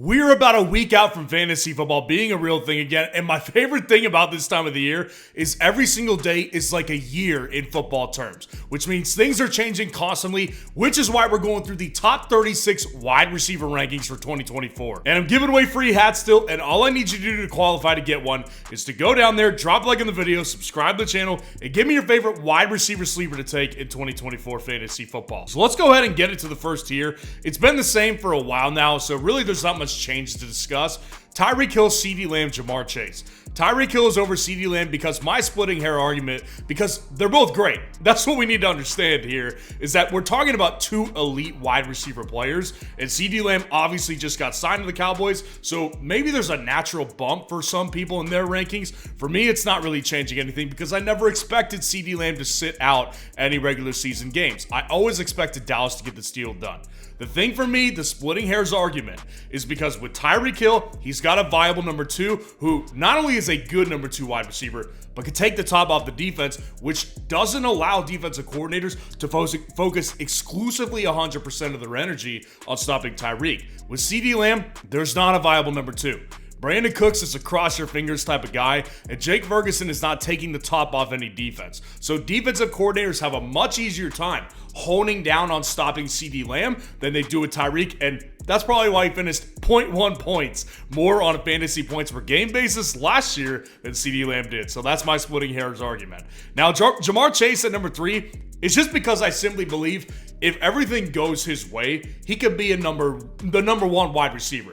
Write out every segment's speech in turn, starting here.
We're about a week out from fantasy football being a real thing again, and my favorite thing about this time of the year is every single day is like a year in football terms, which means things are changing constantly, which is why we're going through the top 36 wide receiver rankings for 2024. And I'm giving away free hats still, and all I need you to do to qualify to get one is to go down there, drop a like on the video, subscribe to the channel, and give me your favorite wide receiver sleeper to take in 2024 fantasy football. So let's go ahead and get it to the first tier. It's been the same for a while now, so really there's not much change to discuss. Tyreek Hill, CeeDee Lamb, Jamar Chase. Tyreek Hill is over CeeDee Lamb because my splitting hair argument, because they're both great. That's what we need to understand here, is that we're talking about two elite wide receiver players, and CeeDee Lamb obviously just got signed to the Cowboys, so maybe there's a natural bump for some people in their rankings. For me, it's not really changing anything because I never expected CeeDee Lamb to sit out any regular season games. I always expected Dallas to get this deal done. The thing for me, the splitting hairs argument, is because with Tyreek Hill, he's got a viable number two who not only is a good number two wide receiver, but can take the top off the defense, which doesn't allow defensive coordinators to focus exclusively 100% of their energy on stopping Tyreek. With CeeDee Lamb, there's not a viable number two. Brandon Cooks is a cross your fingers type of guy, and Jake Ferguson is not taking the top off any defense. So defensive coordinators have a much easier time honing down on stopping CeeDee Lamb than they do with Tyreek, and that's probably why he finished 0.1 points more on a fantasy points per game basis last year than CeeDee Lamb did. So that's my splitting hairs argument. Now, Jamar Chase at number 3 is just because I simply believe if everything goes his way, he could be the number one wide receiver.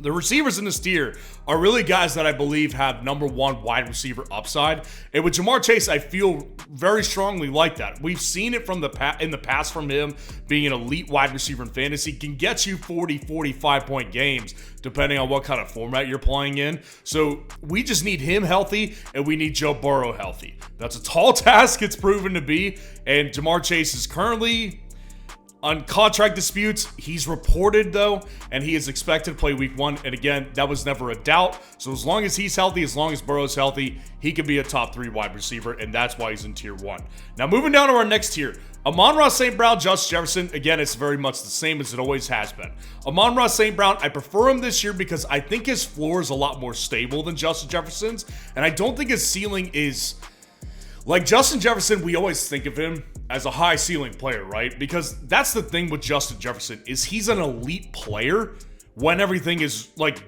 The receivers in this tier are really guys that I believe have number one wide receiver upside. And with Jamar Chase, I feel very strongly like that. We've seen it from in the past from him being an elite wide receiver in fantasy. Can get you 40, 45 point games depending on what kind of format you're playing in. So we just need him healthy and we need Joe Burrow healthy. That's a tall task, it's proven to be. And Jamar Chase is currently on contract disputes. He's reported though, and he is expected to play week 1. And again, that was never a doubt. So as long as he's healthy, as long as Burrow's healthy, he can be a top 3 wide receiver, and that's why he's in tier 1. Now moving down to our next tier, Amon-Ra St. Brown, Justin Jefferson. Again, it's very much the same as it always has been. Amon-Ra St. Brown, I prefer him this year because I think his floor is a lot more stable than Justin Jefferson's, and I don't think his ceiling is like Justin Jefferson. We always think of him as a high ceiling player, right? Because that's the thing with Justin Jefferson is he's an elite player when everything is like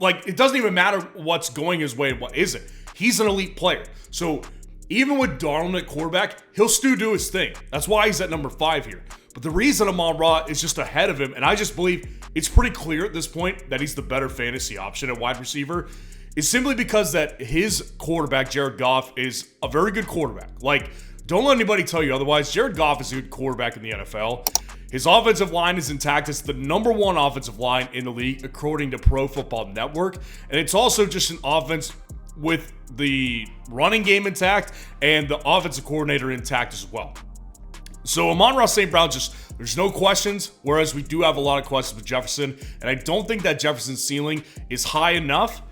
it doesn't even matter what's going his way and what isn't. He's an elite player. So even with Darnold at quarterback, he'll still do his thing. That's why he's at number 5 here. But the reason Amon-Ra is just ahead of him, and I just believe it's pretty clear at this point that he's the better fantasy option at wide receiver, is simply because that his quarterback, Jared Goff, is a very good quarterback. Like, don't let anybody tell you otherwise. Jared Goff is a good quarterback in the NFL. His offensive line is intact. It's the number 1 offensive line in the league, according to Pro Football Network. And it's also just an offense with the running game intact and the offensive coordinator intact as well. So Amon-Ra St. Brown, there's no questions, whereas we do have a lot of questions with Jefferson. And I don't think that Jefferson's ceiling is high enough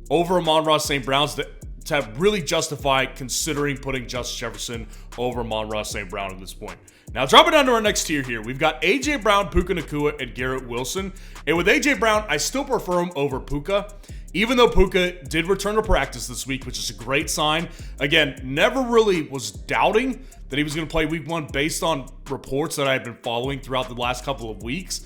over Amon-Ra St. Brown's to really justify considering putting Justin Jefferson over Amon-Ra St. Brown at this point. Now, dropping down to our next tier here, we've got A.J. Brown, Puka Nacua, and Garrett Wilson. And with A.J. Brown, I still prefer him over Puka, even though Puka did return to practice this week, which is a great sign. Again, never really was doubting that he was going to play week 1 based on reports that I've been following throughout the last couple of weeks.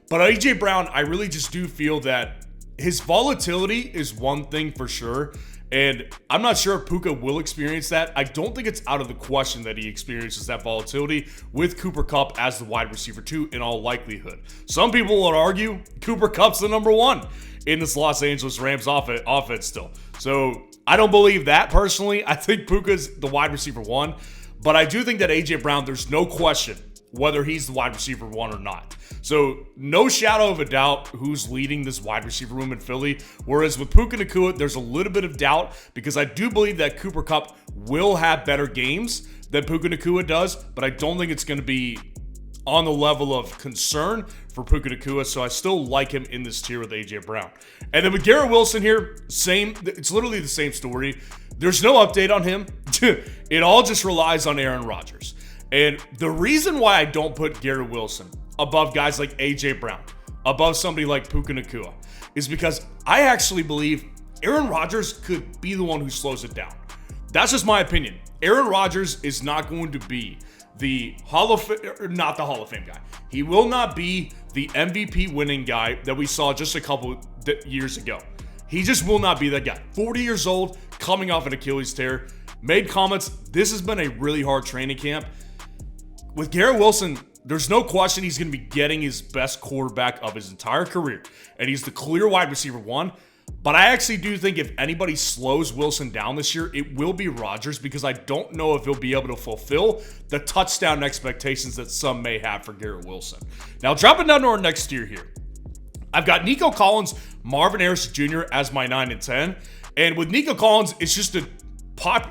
But A.J. Brown, I really just do feel that his volatility is one thing for sure. And I'm not sure if Puka will experience that. I don't think it's out of the question that he experiences that volatility with Cooper Kupp as the wide receiver 2 in all likelihood. Some people would argue Cooper Kupp's the number 1 in this Los Angeles Rams offense still. So I don't believe that personally. I think Puka's the wide receiver 1. But I do think that A.J. Brown, there's no question whether he's the wide receiver 1 or not. So no shadow of a doubt who's leading this wide receiver room in Philly. Whereas with Puka Nacua, there's a little bit of doubt because I do believe that Cooper Kupp will have better games than Puka Nacua does, but I don't think it's going to be on the level of concern for Puka Nacua, so I still like him in this tier with A.J. Brown. And then with Garrett Wilson here, it's literally the same story. There's no update on him. It all just relies on Aaron Rodgers. And the reason why I don't put Garrett Wilson above guys like A.J. Brown, above somebody like Puka Nacua is because I actually believe Aaron Rodgers could be the one who slows it down. That's just my opinion. Aaron Rodgers is not going to be the not the Hall of Fame guy. He will not be the MVP winning guy that we saw just a couple years ago. He just will not be that guy. 40 years old, coming off an Achilles tear, made comments, this has been a really hard training camp. With Garrett Wilson, there's no question he's going to be getting his best quarterback of his entire career. And he's the clear wide receiver one. But I actually do think if anybody slows Wilson down this year, it will be Rodgers, because I don't know if he'll be able to fulfill the touchdown expectations that some may have for Garrett Wilson. Now, dropping down to our next tier here, I've got Nico Collins, Marvin Harrison Jr. as my 9 and 10. And with Nico Collins, it's just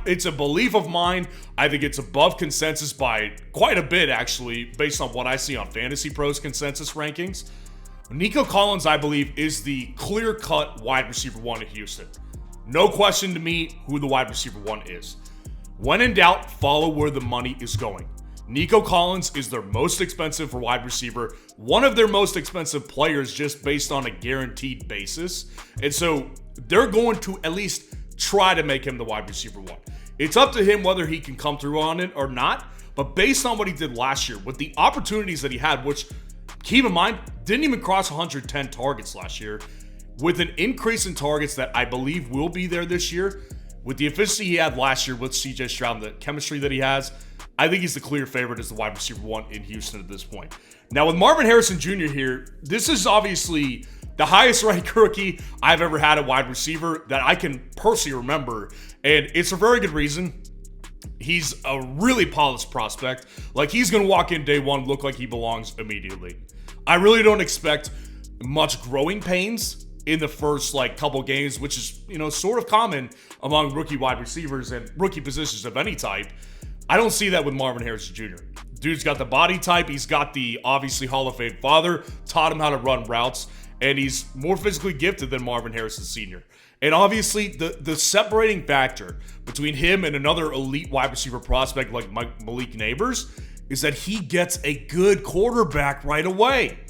it's a belief of mine. I think it's above consensus by quite a bit, actually, based on what I see on Fantasy Pros consensus rankings. Nico Collins, I believe, is the clear-cut wide receiver one at Houston. No question to me who the wide receiver one is. When in doubt, follow where the money is going. Nico Collins is their most expensive wide receiver, one of their most expensive players just based on a guaranteed basis. And so they're going to at least try to make him the wide receiver one. It's up to him whether he can come through on it or not. But based on what he did last year, with the opportunities that he had, which, keep in mind, didn't even cross 110 targets last year, with an increase in targets that I believe will be there this year, with the efficiency he had last year with CJ Stroud and the chemistry that he has, I think he's the clear favorite as the wide receiver one in Houston at this point. Now, with Marvin Harrison Jr. here, this is obviously the highest ranked rookie I've ever had at wide receiver that I can personally remember, and it's a very good reason. He's a really polished prospect. Like, he's going to walk in day one, look like he belongs immediately. I really don't expect much growing pains in the first couple games, which is, sort of common among rookie wide receivers and rookie positions of any type. I don't see that with Marvin Harrison Jr. Dude's got the body type. He's got the obviously Hall of Fame father, taught him how to run routes, and he's more physically gifted than Marvin Harrison Sr. And obviously, the separating factor between him and another elite wide receiver prospect like Malik Neighbors is that he gets a good quarterback right away.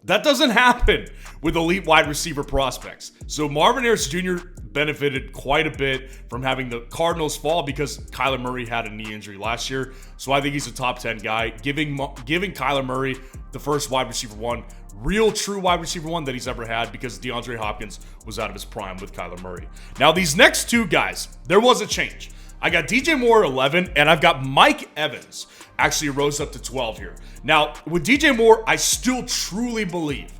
That doesn't happen with elite wide receiver prospects. So Marvin Harrison Jr. benefited quite a bit from having the Cardinals fall because Kyler Murray had a knee injury last year. So I think he's a top 10 guy, giving Kyler Murray the first wide receiver one, real true wide receiver one that he's ever had, because DeAndre Hopkins was out of his prime with Kyler Murray. Now, these next two guys, there was a change. I got DJ Moore at 11, and I've got Mike Evans actually rose up to 12 here. Now, with DJ Moore, I still truly believe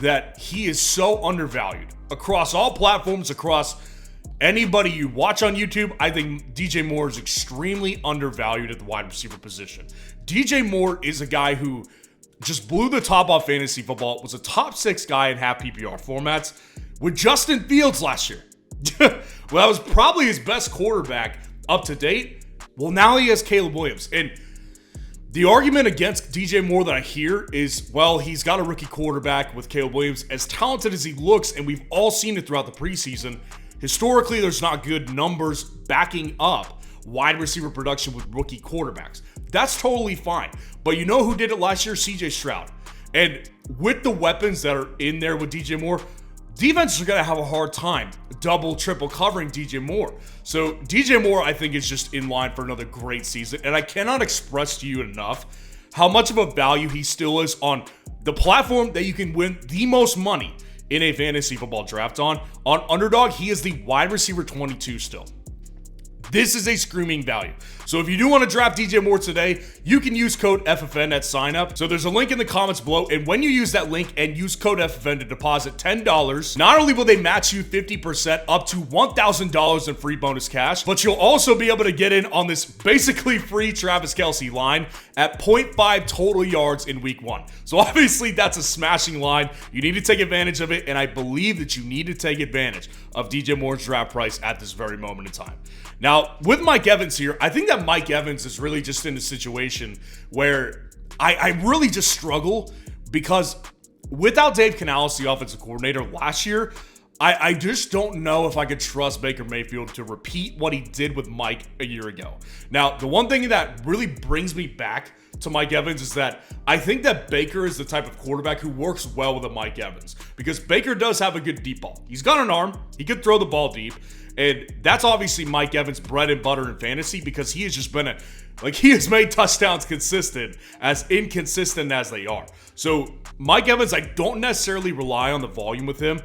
that he is so undervalued across all platforms, across anybody you watch on YouTube. I think DJ Moore is extremely undervalued at the wide receiver position. DJ Moore is a guy who just blew the top off fantasy football, was a top 6 guy in half PPR formats with Justin Fields last year. Well, that was probably his best quarterback up to date. Well, now he has Caleb Williams. And the argument against DJ Moore that I hear is, well, he's got a rookie quarterback with Caleb Williams. As talented as he looks, and we've all seen it throughout the preseason, historically there's not good numbers backing up wide receiver production with rookie quarterbacks. That's totally fine. But you know who did it last year? CJ Stroud. And with the weapons that are in there with DJ Moore, defenses are going to have a hard time double, triple covering DJ Moore. So DJ Moore, I think, is just in line for another great season. And I cannot express to you enough how much of a value he still is on the platform that you can win the most money in a fantasy football draft on. On Underdog, he is the wide receiver 22 still. This is a screaming value. So if you do want to draft DJ Moore today, you can use code FFN at sign up. So there's a link in the comments below, and when you use that link and use code FFN to deposit $10, not only will they match you 50% up to $1,000 in free bonus cash, but you'll also be able to get in on this basically free Travis Kelce line at 0.5 total yards in week 1. So obviously that's a smashing line. You need to take advantage of it, and I believe that you need to take advantage of DJ Moore's draft price at this very moment in time. Now, with Mike Evans here, I think that Mike Evans is really just in a situation where I really just struggle, because without Dave Canales, the offensive coordinator last year, I just don't know if I could trust Baker Mayfield to repeat what he did with Mike a year ago. Now, the one thing that really brings me back to Mike Evans is that I think that Baker is the type of quarterback who works well with a Mike Evans, because Baker does have a good deep ball. He's got an arm. He could throw the ball deep. And that's obviously Mike Evans' bread and butter in fantasy, because he has just been he has made touchdowns consistent, as inconsistent as they are. So Mike Evans, I don't necessarily rely on the volume with him.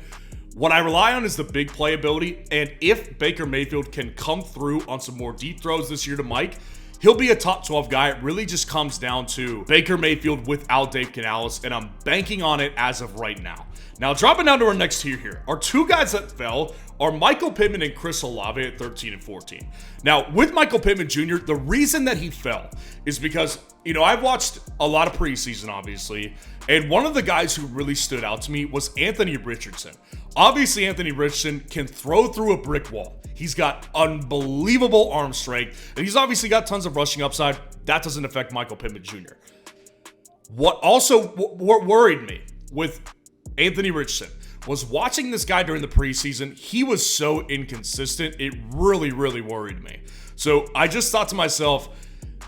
What I rely on is the big playability, and if Baker Mayfield can come through on some more deep throws this year to Mike, he'll be a top 12 guy. It really just comes down to Baker Mayfield without Dave Canales, and I'm banking on it as of right now. Now, dropping down to our next tier here, our two guys that fell are Michael Pittman and Chris Olave at 13 and 14. Now, with Michael Pittman Jr., the reason that he fell is because, I've watched a lot of preseason, obviously, and one of the guys who really stood out to me was Anthony Richardson. Obviously, Anthony Richardson can throw through a brick wall. He's got unbelievable arm strength, and he's obviously got tons of rushing upside. That doesn't affect Michael Pittman Jr. What worried me with Anthony Richardson was watching this guy during the preseason. He was so inconsistent. It really, really worried me. So I just thought to myself,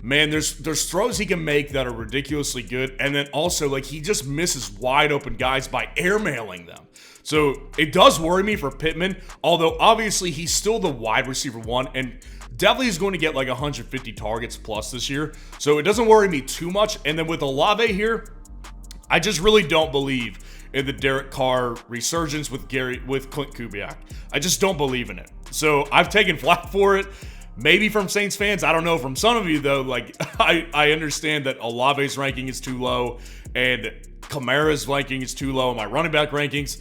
man, there's throws he can make that are ridiculously good. And then also, he just misses wide open guys by airmailing them. So it does worry me for Pittman, although obviously he's still the wide receiver one and definitely is going to get 150 targets plus this year. So it doesn't worry me too much. And then with Olave here, I just really don't believe in the Derek Carr resurgence with Clint Kubiak. I just don't believe in it. So I've taken flack for it. Maybe from Saints fans. I don't know. From some of you, though, I understand that Olave's ranking is too low and Kamara's ranking is too low in my running back rankings.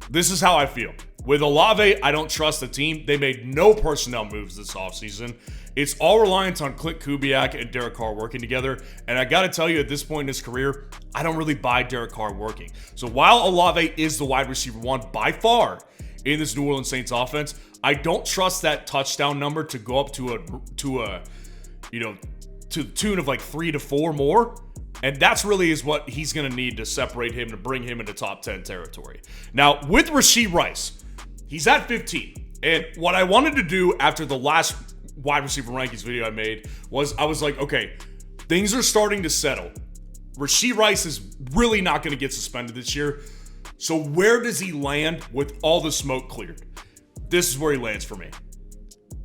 This is how I feel. With Olave, I don't trust the team. They made no personnel moves this offseason. It's all reliant on Clint Kubiak and Derek Carr working together. And I got to tell you, at this point in his career, I don't really buy Derek Carr working. So while Olave is the wide receiver one by far in this New Orleans Saints offense, I don't trust that touchdown number to go up to the tune of 3 to 4 more. And that's really is what he's going to need to separate him to bring him into top 10 territory. Now, with Rashee Rice, he's at 15. And what I wanted to do after the last wide receiver rankings video I made was I was like, okay, things are starting to settle. Rashee Rice is really not going to get suspended this year. So where does he land with all the smoke cleared? This is where he lands for me.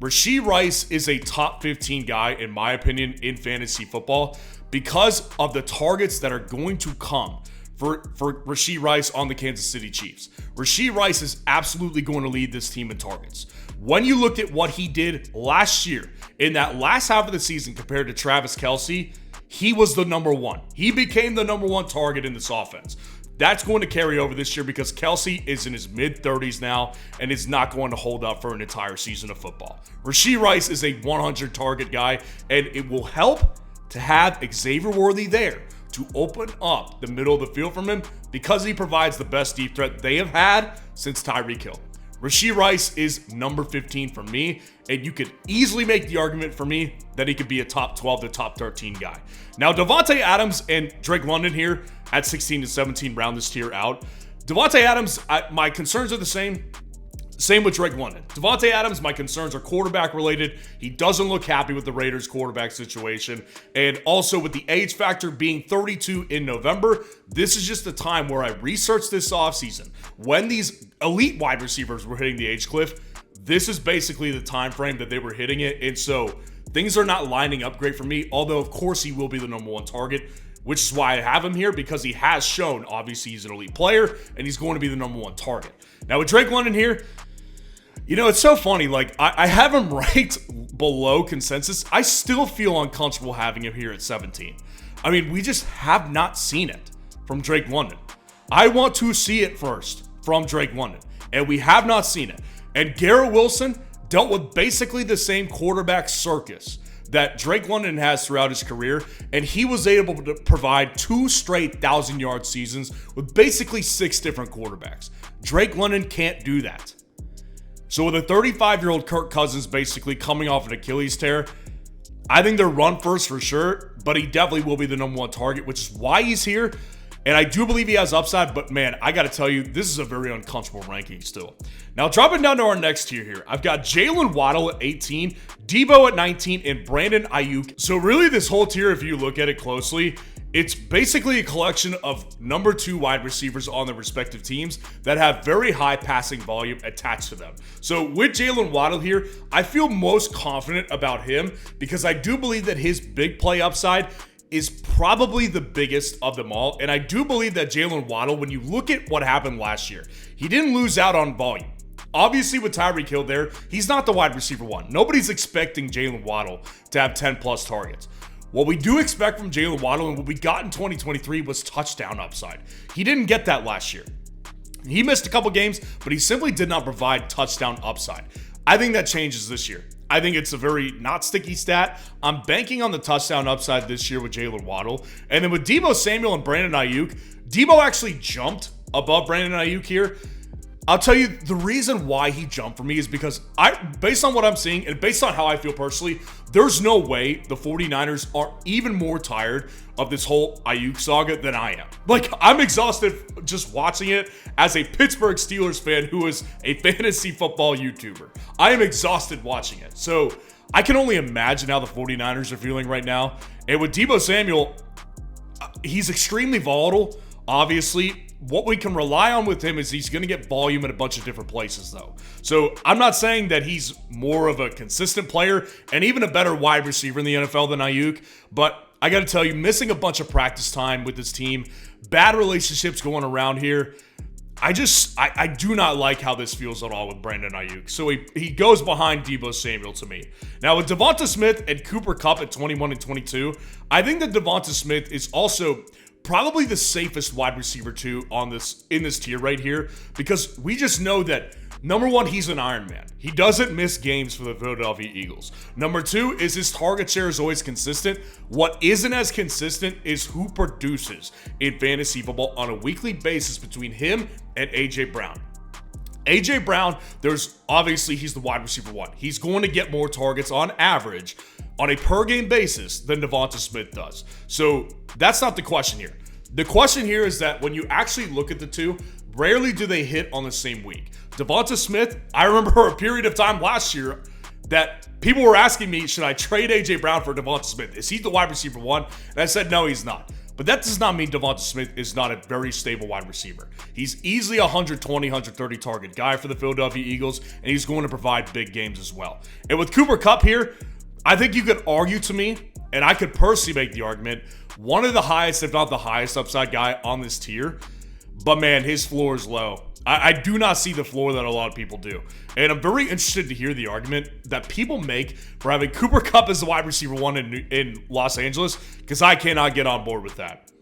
Rashee Rice is a top 15 guy, in my opinion, in fantasy football because of the targets that are going to come for Rashee Rice on the Kansas City Chiefs. Rashee Rice is absolutely going to lead this team in targets. When you looked at what he did last year in that last half of the season compared to Travis Kelce, he was the number one. He became the number one target in this offense. That's going to carry over this year because Kelce is in his mid-30s now and is not going to hold up for an entire season of football. Rashee Rice is a 100 target guy, and it will help to have Xavier Worthy there to open up the middle of the field from him because he provides the best deep threat they have had since Tyreek Hill. Rashee Rice is number 15 for me, and you could easily make the argument for me that he could be a top 12 to top 13 guy. Now, Davante Adams and Drake London here at 16 to 17 round this tier out. Davante Adams, my concerns are the same. Same with Drake London. Davante Adams, my concerns are quarterback related. He doesn't look happy with the Raiders quarterback situation. And also with the age factor being 32 in November, this is just the time where I researched this offseason. When these elite wide receivers were hitting the age cliff, this is basically the time frame that they were hitting it. And so things are not lining up great for me, although of course he will be the number one target, which is why I have him here because he has shown, obviously he's an elite player and he's going to be the number one target. Now with Drake London here, it's so funny. I have him ranked below consensus. I still feel uncomfortable having him here at 17. I mean, we just have not seen it from Drake London. I want to see it first from Drake London, and we have not seen it. And Garrett Wilson dealt with basically the same quarterback circus that Drake London has throughout his career, and he was able to provide 2 straight 1,000-yard seasons with basically 6 different quarterbacks. Drake London can't do that. So with a 35-year-old Kirk Cousins basically coming off an Achilles tear, I think they're run first for sure, but he definitely will be the number one target, which is why he's here. And I do believe he has upside, but man, I got to tell you, this is a very uncomfortable ranking still. Now, dropping down to our next tier here, I've got Jalen Waddle at 18, Deebo at 19, and Brandon Aiyuk. So really, this whole tier, if you look at it closely, it's basically a collection of number 2 wide receivers on their respective teams that have very high passing volume attached to them. So with Jalen Waddle here, I feel most confident about him because I do believe that his big play upside is probably the biggest of them all. And I do believe that Jalen Waddle, when you look at what happened last year, he didn't lose out on volume. Obviously, with Tyreek Hill there, he's not the wide receiver 1. Nobody's expecting Jalen Waddle to have 10 plus targets. What we do expect from Jalen Waddle and what we got in 2023 was touchdown upside. He didn't get that last year. He missed a couple games, but he simply did not provide touchdown upside. I think that changes this year. I think it's a very not sticky stat. I'm banking on the touchdown upside this year with Jalen Waddle. And then with Deebo Samuel and Brandon Aiyuk, Deebo actually jumped above Brandon Aiyuk here. I'll tell you the reason why he jumped for me is because based on what I'm seeing and based on how I feel personally, there's no way the 49ers are even more tired of this whole Aiyuk saga than I am. Like, I'm exhausted just watching it as a Pittsburgh Steelers fan who is a fantasy football YouTuber. I am exhausted watching it. So I can only imagine how the 49ers are feeling right now. And with Deebo Samuel, he's extremely volatile, obviously. What we can rely on with him is he's going to get volume in a bunch of different places, though. So I'm not saying that he's more of a consistent player and even a better wide receiver in the NFL than Aiyuk, but I got to tell you, missing a bunch of practice time with this team, bad relationships going around here, I do not like how this feels at all with Brandon Aiyuk. So he goes behind Deebo Samuel to me. Now with Devonta Smith and Cooper Kupp at 21 and 22, I think that Devonta Smith is also probably the safest wide receiver too in this tier right here, because we just know that number 1, he's an Iron Man. He doesn't miss games for the Philadelphia Eagles. Number 2 is his target share is always consistent. What isn't as consistent is who produces in fantasy football on a weekly basis between him and AJ Brown. AJ Brown, he's the wide receiver 1. He's going to get more targets on average on a per game basis than Devonta Smith does. So that's not the question here. The question here is that when you actually look at the two, rarely do they hit on the same week. Devonta Smith, I remember a period of time last year that people were asking me, should I trade AJ Brown for Devonta Smith? Is he the wide receiver 1? And I said, no, he's not. But that does not mean Devonta Smith is not a very stable wide receiver. He's easily a 120, 130 target guy for the Philadelphia Eagles, and he's going to provide big games as well. And with Cooper Kupp here, I think you could argue to me, and I could personally make the argument, one of the highest, if not the highest upside guy on this tier. But man, his floor is low. I do not see the floor that a lot of people do. And I'm very interested to hear the argument that people make for having Cooper Kupp as the wide receiver 1 in Los Angeles, because I cannot get on board with that.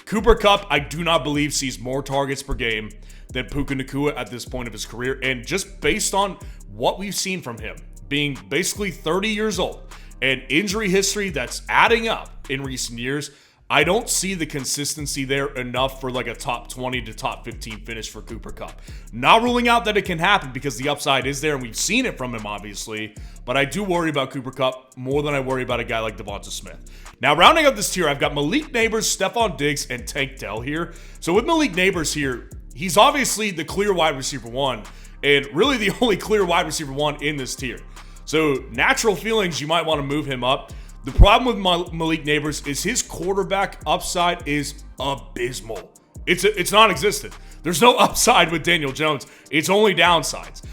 Cooper Kupp, I do not believe, sees more targets per game than Puka Nacua at this point of his career. And just based on what we've seen from him, being basically 30 years old and injury history that's adding up in recent years, I don't see the consistency there enough for like a top 20 to top 15 finish for Cooper Kupp. Not ruling out that it can happen because the upside is there and we've seen it from him, obviously. But I do worry about Cooper Kupp more than I worry about a guy like Devonta Smith. Now, rounding up this tier, I've got Malik Neighbors, Stephon Diggs, and Tank Dell here. So with Malik Neighbors here, he's obviously the clear wide receiver 1 and really the only clear wide receiver 1 in this tier. So natural feelings, you might want to move him up. The problem with Malik Neighbors is his quarterback upside is abysmal. It's non-existent. There's no upside with Daniel Jones. It's only downsides.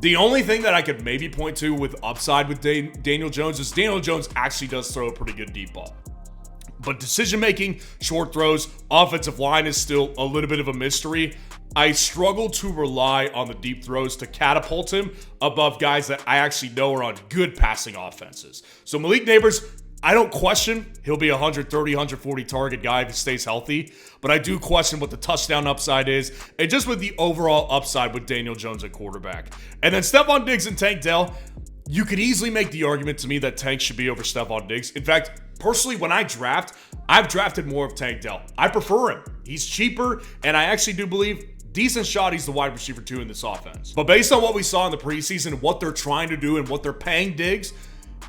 The only thing that I could maybe point to with upside with Daniel Jones is Daniel Jones actually does throw a pretty good deep ball. But decision-making, short throws, offensive line is still a little bit of a mystery. I struggle to rely on the deep throws to catapult him above guys that I actually know are on good passing offenses. So Malik Neighbors, I don't question he'll be a 130, 140 target guy if he stays healthy, but I do question what the touchdown upside is and just with the overall upside with Daniel Jones at quarterback. And then Stephon Diggs and Tank Dell, you could easily make the argument to me that Tank should be over Stephon Diggs. In fact, personally, when I draft, I've drafted more of Tank Dell. I prefer him. He's cheaper, and I actually do believe decent shot he's the wide receiver 2 in this offense. But based on what we saw in the preseason, what they're trying to do and what they're paying Diggs,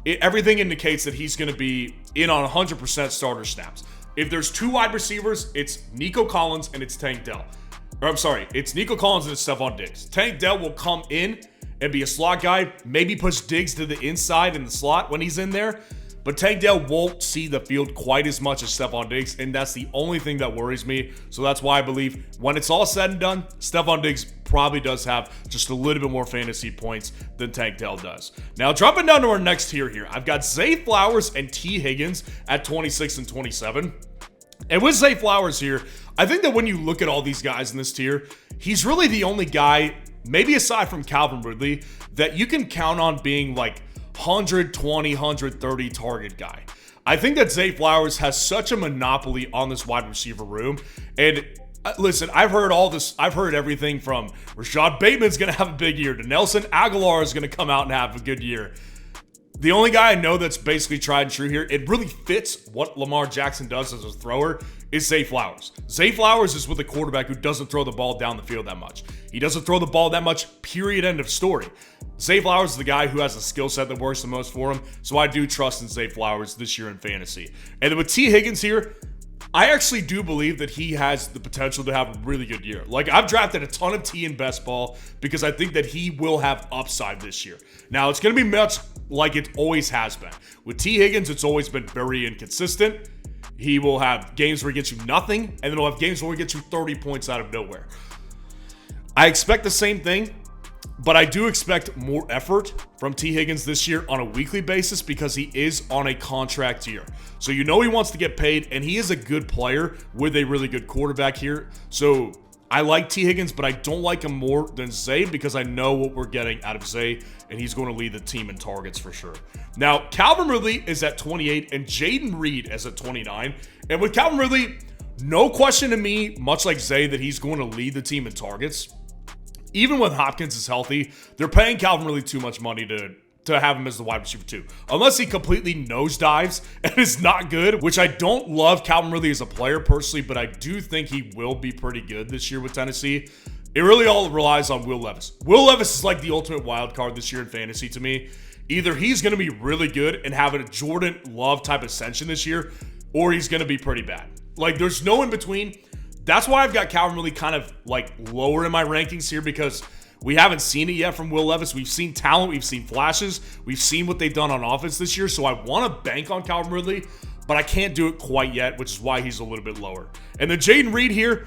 everything indicates that he's going to be in on 100% starter snaps. if there's two wide receivers, it's Nico Collins and it's Tank Dell. Or I'm sorry, it's Nico Collins and it's Stephon Diggs. Tank Dell will come in and be a slot guy, maybe push Diggs to the inside in the slot when he's in there. But Tank Dell won't see the field quite as much as Stephon Diggs, and that's the only thing that worries me. So that's why I believe when it's all said and done, Stephon Diggs probably does have just a little bit more fantasy points than Tank Dell does. Now, dropping down to our next tier here, I've got Zay Flowers and T. Higgins at 26 and 27. And with Zay Flowers here, I think that when you look at all these guys in this tier, he's really the only guy, maybe aside from Calvin Ridley, that you can count on being like 120, 130 target guy. I think that Zay Flowers has such a monopoly on this wide receiver room. And listen, I've heard all this. I've heard everything from Rashad Bateman's going to have a big year to Nelson Aguilar is going to come out and have a good year. The only guy I know that's basically tried and true here, it really fits what Lamar Jackson does as a thrower, is Zay Flowers. Zay Flowers is with a quarterback who doesn't throw the ball down the field that much. He doesn't throw the ball that much, period, end of story. Zay Flowers is the guy who has a skill set that works the most for him, so I do trust in Zay Flowers this year in fantasy. And then with T. Higgins here, I actually do believe that he has the potential to have a really good year. Like, I've drafted a ton of T in best ball because I think that he will have upside this year. Now, it's going to be much like it always has been. With T. Higgins, it's always been very inconsistent. He will have games where he gets you nothing, and then he'll have games where he gets you 30 points out of nowhere. I expect the same thing, but I do expect more effort from T. Higgins this year on a weekly basis because he is on a contract year. So you know he wants to get paid, and he is a good player with a really good quarterback here. So I like T. Higgins, but I don't like him more than Zay because I know what we're getting out of Zay, and he's going to lead the team in targets for sure. Now, Calvin Ridley is at 28, and Jaden Reed is at 29. And with Calvin Ridley, no question to me, much like Zay, that he's going to lead the team in targets. Even when Hopkins is healthy, they're paying Calvin Ridley too much money to have him as the wide receiver 2. Unless he completely nosedives and is not good, which I don't love Calvin Ridley as a player personally, but I do think he will be pretty good this year with Tennessee. It really all relies on Will Levis. Will Levis is like the ultimate wild card this year in fantasy to me. Either he's going to be really good and have a Jordan Love type ascension this year, or he's going to be pretty bad. Like, there's no in between. That's why I've got Calvin Ridley kind of like lower in my rankings here because we haven't seen it yet from Will Levis. We've seen talent. We've seen flashes. We've seen what they've done on offense this year. So I want to bank on Calvin Ridley, but I can't do it quite yet, which is why he's a little bit lower. And then Jaden Reed here,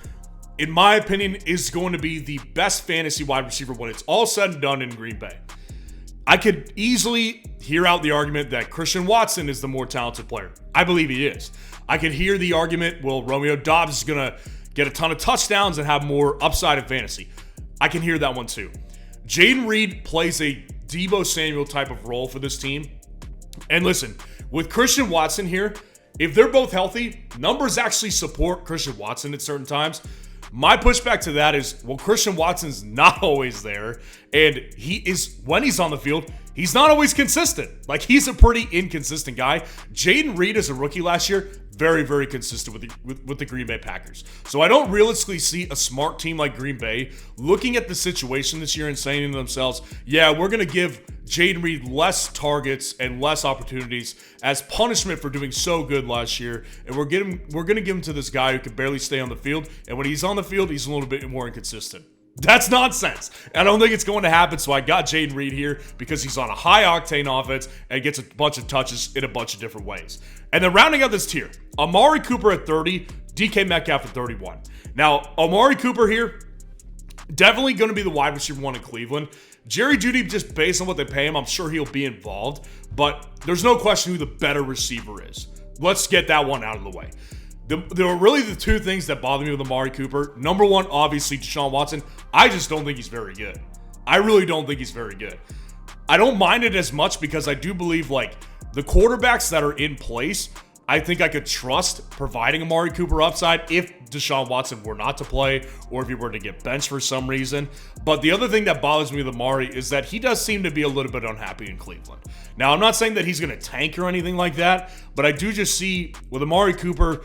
in my opinion, is going to be the best fantasy wide receiver when it's all said and done in Green Bay. I could easily hear out the argument that Christian Watson is the more talented player. I believe he is. I could hear the argument, well, Romeo Doubs is going to get a ton of touchdowns and have more upside in fantasy. I can hear that one too. Jaden Reed plays a Deebo Samuel type of role for this team. And listen, with Christian Watson here, if they're both healthy, numbers actually support Christian Watson at certain times. My pushback to that is, well, Christian Watson's not always there. And when he's on the field, he's not always consistent. Like, he's a pretty inconsistent guy. Jaden Reed as a rookie last year, very, very consistent with the Green Bay Packers. So I don't realistically see a smart team like Green Bay looking at the situation this year and saying to themselves, yeah, we're going to give Jaden Reed less targets and less opportunities as punishment for doing so good last year. And we're going to give him to this guy who can barely stay on the field. And when he's on the field, he's a little bit more inconsistent. That's nonsense. I don't think it's going to happen, so I got Jaden Reed here because he's on a high-octane offense and gets a bunch of touches in a bunch of different ways. And then rounding out this tier, Amari Cooper at 30, DK Metcalf at 31. Now, Amari Cooper here, definitely going to be the wide receiver 1 in Cleveland. Jerry Jeudy, just based on what they pay him, I'm sure he'll be involved, but there's no question who the better receiver is. Let's get that one out of the way. There are really the two things that bother me with Amari Cooper. Number one, obviously, Deshaun Watson. I just don't think he's very good. I really don't think he's very good. I don't mind it as much because I do believe, like, the quarterbacks that are in place, I think I could trust providing Amari Cooper upside if Deshaun Watson were not to play or if he were to get benched for some reason. But the other thing that bothers me with Amari is that he does seem to be a little bit unhappy in Cleveland. Now, I'm not saying that he's going to tank or anything like that, but I do just see with Amari Cooper,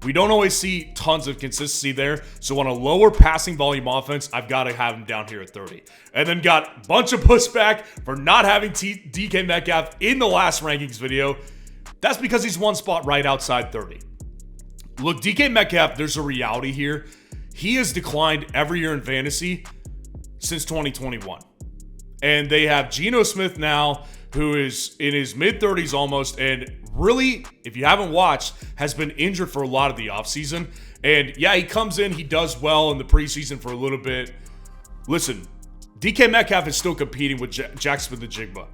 we don't always see tons of consistency there. So on a lower passing volume offense, I've got to have him down here at 30. And then got a bunch of pushback for not having DK Metcalf in the last rankings video. That's because he's one spot right outside 30. Look, DK Metcalf, there's a reality here. He has declined every year in fantasy since 2021. And they have Geno Smith now, who is in his mid-30s almost, and really, if you haven't watched, has been injured for a lot of the offseason. And yeah, he comes in, he does well in the preseason for a little bit. Listen, DK Metcalf is still competing with Jack Smith-Njigba.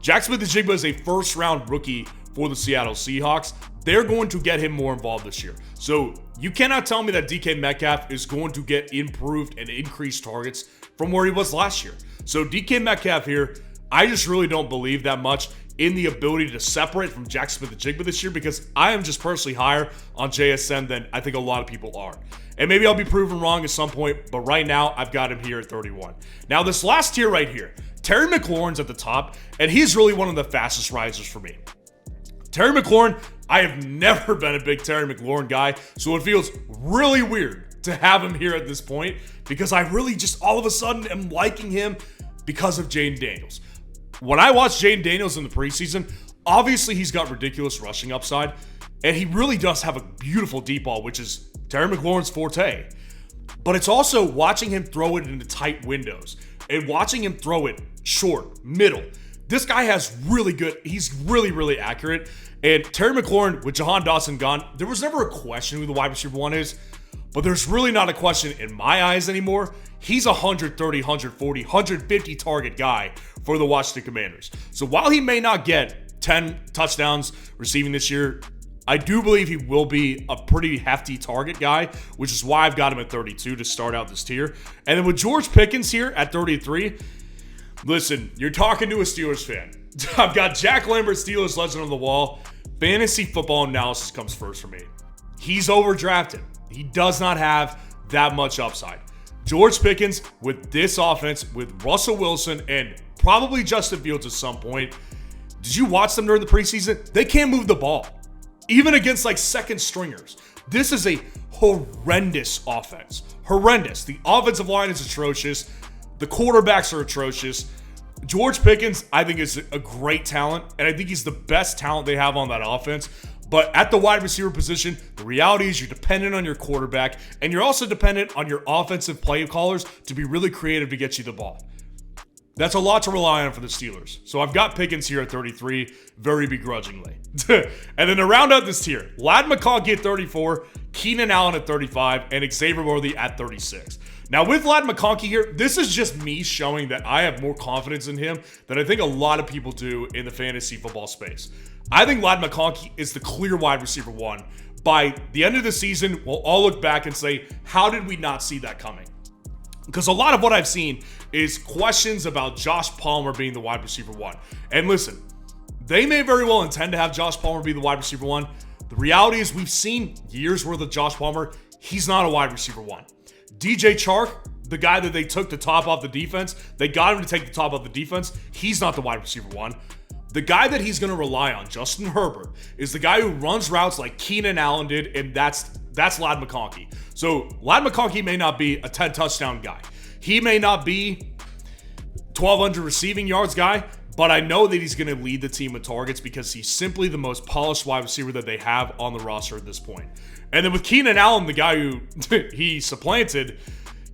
Jack Smith-Njigba is a first-round rookie for the Seattle Seahawks. They're going to get him more involved this year. So you cannot tell me that DK Metcalf is going to get improved and increased targets from where he was last year. So DK Metcalf here, I just really don't believe that much in the ability to separate from Jack Smith-Njigba this year, because I am just personally higher on JSN than I think a lot of people are. And maybe I'll be proven wrong at some point, but right now I've got him here at 31. Now this last tier right here, Terry McLaurin's at the top, and he's really one of the fastest risers for me. Terry McLaurin, I have never been a big Terry McLaurin guy, so it feels really weird to have him here at this point, because I really just all of a sudden am liking him because of Jaden Daniels. When I watched Jaden Daniels in the preseason, obviously he's got ridiculous rushing upside, and he really does have a beautiful deep ball, which is Terry McLaurin's forte. But it's also watching him throw it into tight windows and watching him throw it short, middle. This guy has really good, he's really, really accurate. And Terry McLaurin, with Jahan Dotson gone, there was never a question who the wide receiver one is, but there's really not a question in my eyes anymore. He's a 130, 140, 150 target guy for the Washington Commanders. So while he may not get 10 touchdowns receiving this year, I do believe he will be a pretty hefty target guy, which is why I've got him at 32 to start out this tier. And then with George Pickens here at 33, listen, you're talking to a Steelers fan. I've got Jack Lambert, Steelers legend on the wall. Fantasy football analysis comes first for me. He's overdrafted. He does not have that much upside. George Pickens, with this offense, with Russell Wilson and probably Justin Fields at some point, did you watch them during the preseason? They can't move the ball, even against like second stringers. This is a horrendous offense. Horrendous. The offensive line is atrocious. The quarterbacks are atrocious. George Pickens, I think, is a great talent, and I think he's the best talent they have on that offense. But at the wide receiver position, the reality is you're dependent on your quarterback, and you're also dependent on your offensive play callers to be really creative to get you the ball. That's a lot to rely on for the Steelers. So I've got Pickens here at 33, very begrudgingly. And then to round out this tier, Ladd McConkey at 34, Keenan Allen at 35, and Xavier Worthy at 36. Now with Ladd McConkey here, this is just me showing that I have more confidence in him than I think a lot of people do in the fantasy football space. I think Ladd McConkey is the clear wide receiver one. By the end of the season, we'll all look back and say, how did we not see that coming? Because a lot of what I've seen is questions about Josh Palmer being the wide receiver one. And listen, they may very well intend to have Josh Palmer be the wide receiver one. The reality is we've seen years worth of Josh Palmer. He's not a wide receiver one. DJ Chark, the guy that they took to top off the defense, they got him to take the top off the defense. He's not the wide receiver one. The guy that he's going to rely on, Justin Herbert, is the guy who runs routes like Keenan Allen did, and that's Ladd McConkey. So Ladd McConkey may not be a 10 touchdown guy. He may not be 1,200 receiving yards guy, but I know that he's going to lead the team with targets because he's simply the most polished wide receiver that they have on the roster at this point. And then with Keenan Allen, the guy who he supplanted,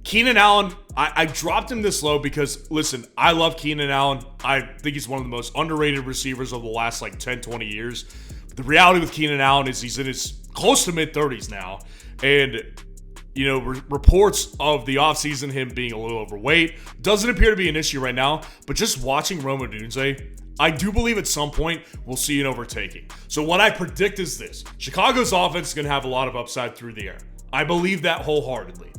Keenan Allen, I dropped him this low because, listen, I love Keenan Allen. I think he's one of the most underrated receivers of the last like 10, 20 years. But the reality with Keenan Allen is he's in his close to mid-30s now. And, you know, reports of the offseason, him being a little overweight, doesn't appear to be an issue right now. But just watching Rome Odunze, I do believe at some point we'll see an overtaking. So what I predict is this. Chicago's offense is going to have a lot of upside through the air. I believe that wholeheartedly.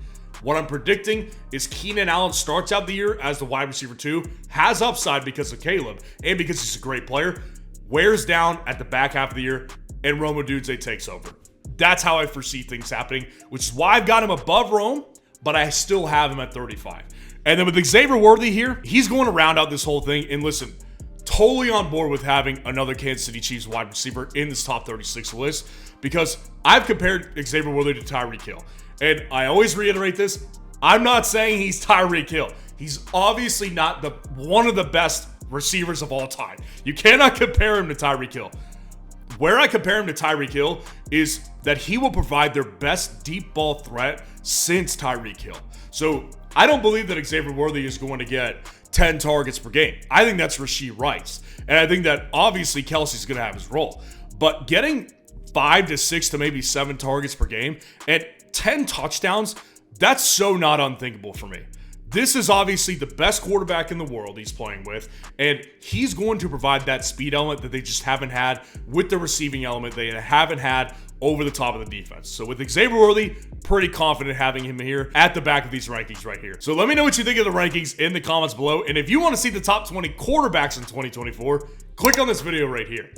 What I'm predicting is Keenan Allen starts out the year as the wide receiver 2, has upside because of Caleb, and because he's a great player, wears down at the back half of the year, and Rome Odunze takes over. That's how I foresee things happening, which is why I've got him above Rome, but I still have him at 35. And then with Xavier Worthy here, he's going to round out this whole thing. And listen, totally on board with having another Kansas City Chiefs wide receiver in this top 36 list, because I've compared Xavier Worthy to Tyreek Hill. And I always reiterate this, I'm not saying he's Tyreek Hill. He's obviously not one of the best receivers of all time. You cannot compare him to Tyreek Hill. Where I compare him to Tyreek Hill is that he will provide their best deep ball threat since Tyreek Hill. So I don't believe that Xavier Worthy is going to get 10 targets per game. I think that's Rashee Rice. And I think that obviously Kelce's going to have his role. But getting 5 to 6 to maybe 7 targets per game at 10 touchdowns, that's so not unthinkable for me. This is obviously the best quarterback in the world he's playing with, and he's going to provide that speed element that they just haven't had with the receiving element they haven't had over the top of the defense. So with Xavier Worthy, pretty confident having him here at the back of these rankings right here. So let me know what you think of the rankings in the comments below, and if you want to see the top 20 quarterbacks in 2024, click on this video right here.